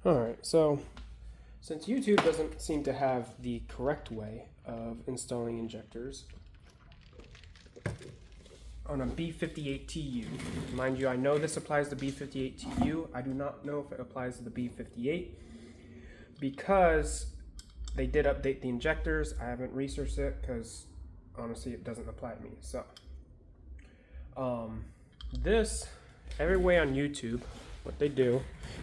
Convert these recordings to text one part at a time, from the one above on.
Alright, so since YouTube doesn't seem to have the correct way of installing injectors on a B58TU, mind you, I know this applies to B58TU, I do not know if it applies to the B58 because they did update the injectors. I haven't researched it because honestly it doesn't apply to me. So this, every way on YouTube, what they do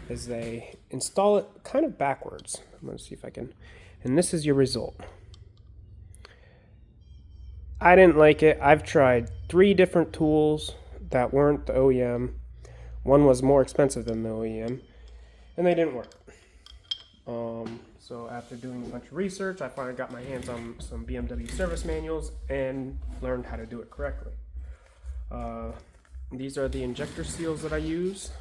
is they install it kind of backwards. I'm going to see if I can, and this is your result. I didn't like it. I've tried 3 different tools that weren't the OEM. One was more expensive than the OEM, and they didn't work. So after doing a bunch of research, I finally got my hands on some BMW service manuals and learned how to do it correctly. These are the injector seals that I use.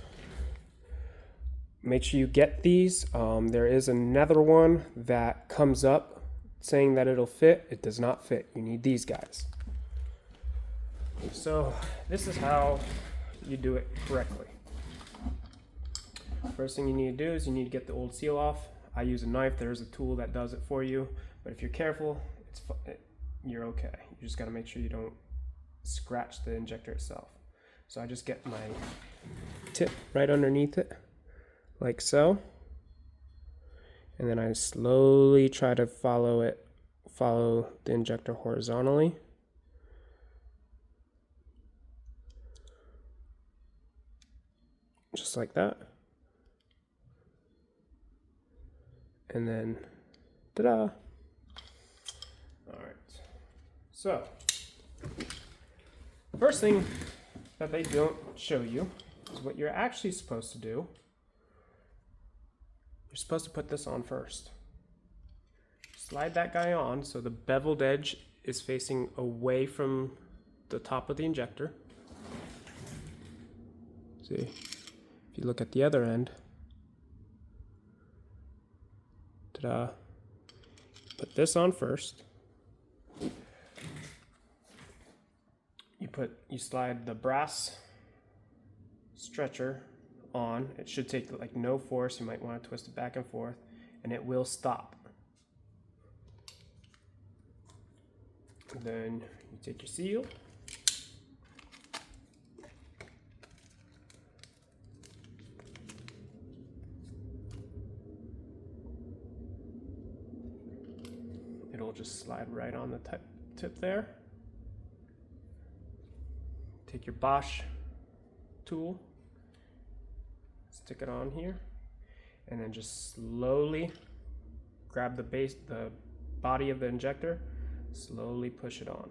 Make sure you get these. There is another one that comes up saying that it'll fit. It does not fit. You need these guys. So this is how you do it correctly. First thing you need to do is you need to get the old seal off. I use a knife. There's a tool that does it for you, but if you're careful, you're okay. You just got to make sure you don't scratch the injector itself. So I just get my tip right underneath it, like so, and then I slowly try to follow the injector horizontally. Just like that. And then, ta-da! All right. So, first thing that they don't show you is what you're actually supposed to do. You're supposed to put this on first. Slide that guy on so the beveled edge is facing away from the top of the injector. See, if you look at the other end, ta-da! Put this on first. You slide the brass stretcher on. It should take like no force. You might want to twist it back and forth, and it will stop. And then you take your seal. It'll just slide right on the tip there. Take your Bosch tool, stick it on here, and then just slowly grab the body of the injector, slowly push it on.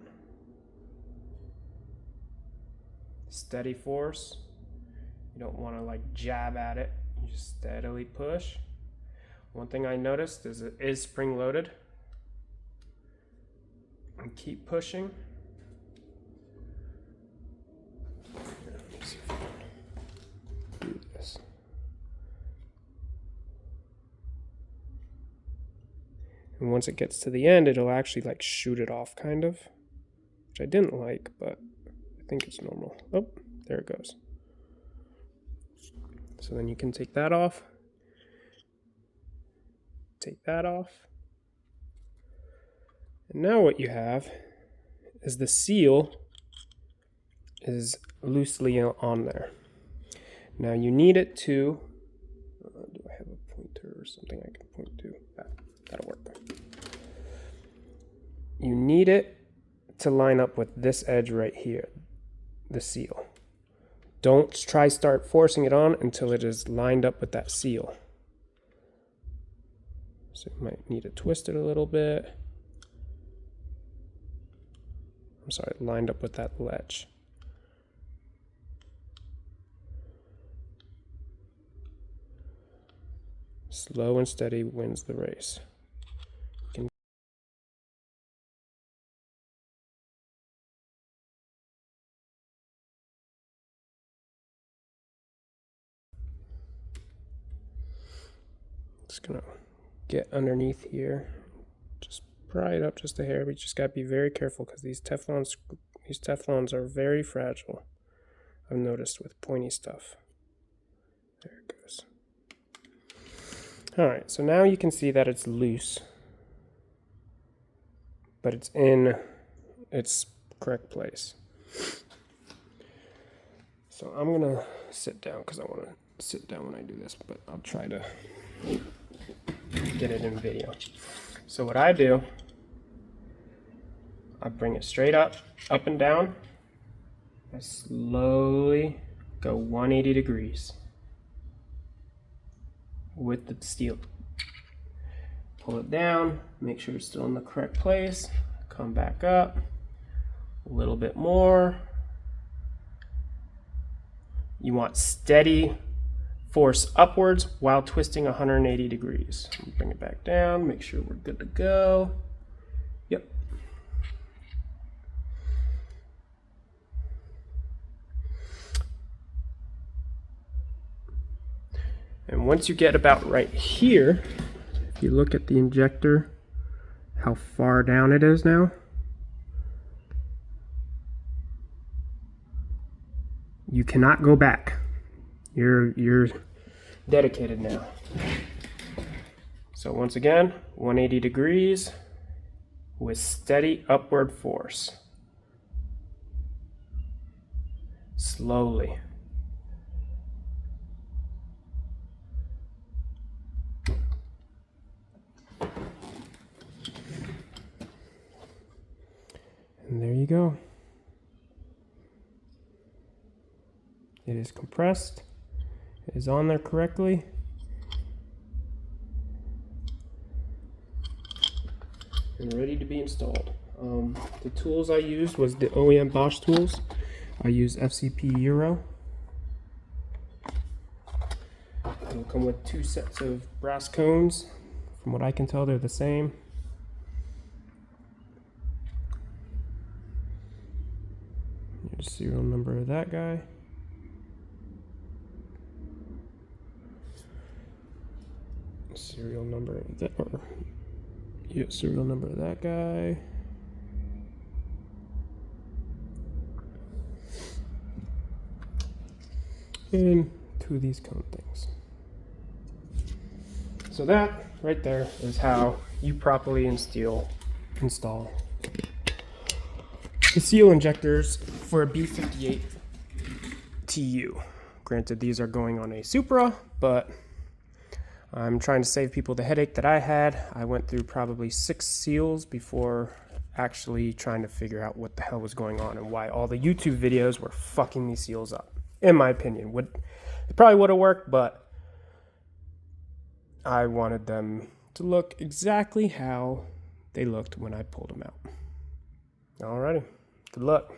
Steady force. You don't want to like jab at it. You just steadily push. One thing I noticed is it is spring loaded. And keep pushing. And once it gets to the end, it'll actually like shoot it off kind of, which I didn't like, but I think it's normal. Oh, there it goes. So then you can take that off. Take that off. And now what you have is the seal is loosely on there. Now you need it to, do I have a pointer or something I can point to? That'll work. You need it to line up with this edge right here, the seal. Don't start forcing it on until it is lined up with that seal. So you might need to twist it a little bit. I'm sorry, lined up with that ledge. Slow and steady wins the race. Just gonna get underneath here, just pry it up just a hair, but you just gotta be very careful because these Teflons are very fragile. I've noticed with pointy stuff. There it goes. All right, so now you can see that it's loose, but it's in its correct place. So I'm gonna sit down because I want to sit down when I do this, but I'll try to get it in video. So what I do, I bring it straight up and down. I slowly go 180 degrees with the steel. Pull it down, make sure it's still in the correct place. Come back up, a little bit more. You want steady force upwards while twisting 180 degrees. Bring it back down, make sure we're good to go. Yep. And once you get about right here, if you look at the injector, how far down it is now, you cannot go back. You're dedicated now. So once again, 180 degrees with steady upward force. Slowly. And there you go. It is compressed. It is on there correctly. And ready to be installed. The tools I used was the OEM Bosch tools. I use FCP Euro. It'll come with 2 sets of brass cones. From what I can tell, they're the same. Here's the serial number of that guy. Serial number of that, or yeah, serial number of that guy. And 2 of these cone things. So that right there is how you properly install the seal injectors for a B58TU. Granted, these are going on a Supra, but I'm trying to save people the headache that I had. I went through probably 6 seals before actually trying to figure out what the hell was going on and why all the YouTube videos were fucking these seals up. In my opinion, it probably would have worked, but I wanted them to look exactly how they looked when I pulled them out. Alrighty, good luck.